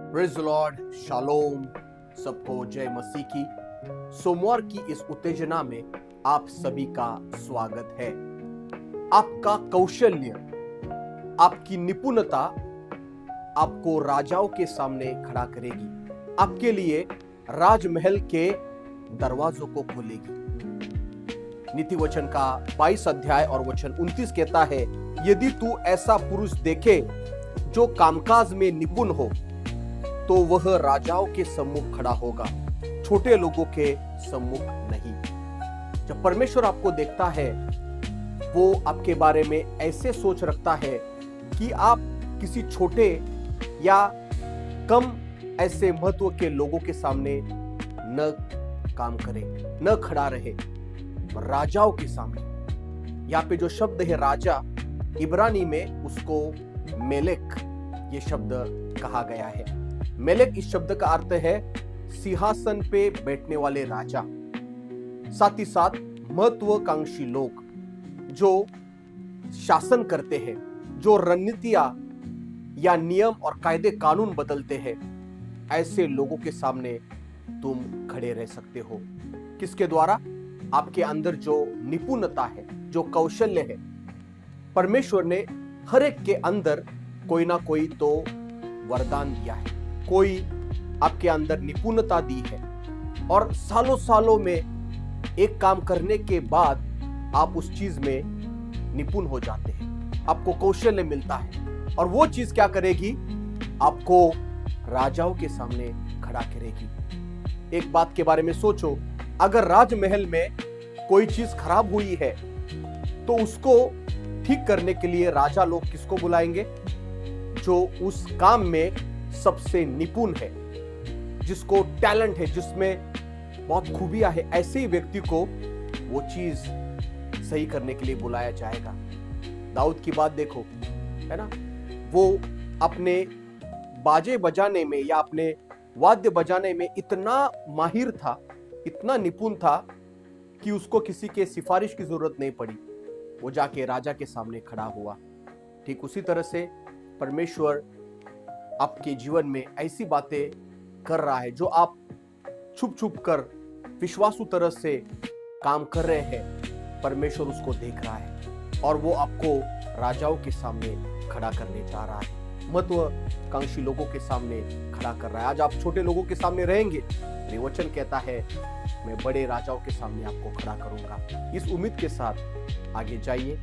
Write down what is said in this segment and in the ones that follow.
Praise the Lord, shalom, सबको जय मसीह की। सोमवार की इस उत्तेजना में आप सभी का स्वागत है। आपका कौशल्य, आपकी निपुणता आपको राजाओं के सामने खड़ा करेगी, आपके लिए राजमहल के दरवाजों को खोलेगी। नीति वचन का 22 अध्याय और वचन 29 कहता है, यदि तू ऐसा पुरुष देखे जो कामकाज में निपुण हो तो वह राजाओं के सम्मुख खड़ा होगा, छोटे लोगों के सम्मुख नहीं। जब परमेश्वर आपको देखता है, वो आपके बारे में ऐसे सोच रखता है कि आप किसी छोटे या कम ऐसे महत्व के लोगों के सामने न काम करें, न खड़ा रहे, राजाओं के सामने। यहाँ पे जो शब्द है राजा, इब्रानी में उसको मेलेक ये शब्द कहा गया है। मेलेक इस शब्द का अर्थ है सिंहासन पे बैठने वाले राजा, साथ ही साथ महत्वाकांक्षी लोग जो शासन करते हैं, जो रणनीतियां या नियम और कायदे कानून बदलते हैं, ऐसे लोगों के सामने तुम खड़े रह सकते हो। किसके द्वारा? आपके अंदर जो निपुणता है, जो कौशल्य है। परमेश्वर ने हर एक के अंदर कोई ना कोई तो वरदान दिया है, कोई आपके अंदर निपुणता दी है, और सालों सालों में एक काम करने के बाद आप उस चीज में निपुण हो जाते हैं, आपको कौशल्य मिलता है, और वो चीज क्या करेगी? आपको राजाओं के सामने खड़ा करेगी। एक बात के बारे में सोचो, अगर राजमहल में कोई चीज खराब हुई है तो उसको ठीक करने के लिए राजा लोग किसको बुलाएंगे? जो उस काम में सबसे निपुण है, जिसको टैलेंट है, जिसमें बहुत खूबियां है, ऐसे ही व्यक्ति को वो चीज सही करने के लिए बुलाया जाएगा। दाऊद की बात देखो, है ना? वो अपने बाजे बजाने में या अपने वाद्य बजाने में इतना माहिर था, इतना निपुण था कि उसको किसी के सिफारिश की जरूरत नहीं पड़ी, वो जाके राजा के सामने खड़ा हुआ। ठीक उसी तरह से परमेश्वर आपके जीवन में ऐसी बातें कर रहा है जो आप छुप छुप कर विश्वासु तरह से काम कर रहे हैं। परमेश्वर उसको देख रहा है और वो आपको राजाओं के सामने खड़ा करने जा रहा है, महत्वाकांक्षी लोगों के सामने खड़ा कर रहा है। आज आप छोटे लोगों के सामने रहेंगे, वचन कहता है मैं बड़े राजाओं के सामने आपको खड़ा करूंगा। इस उम्मीद के साथ आगे जाइए,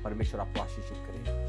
परमेश्वर आपको आशीषित करे।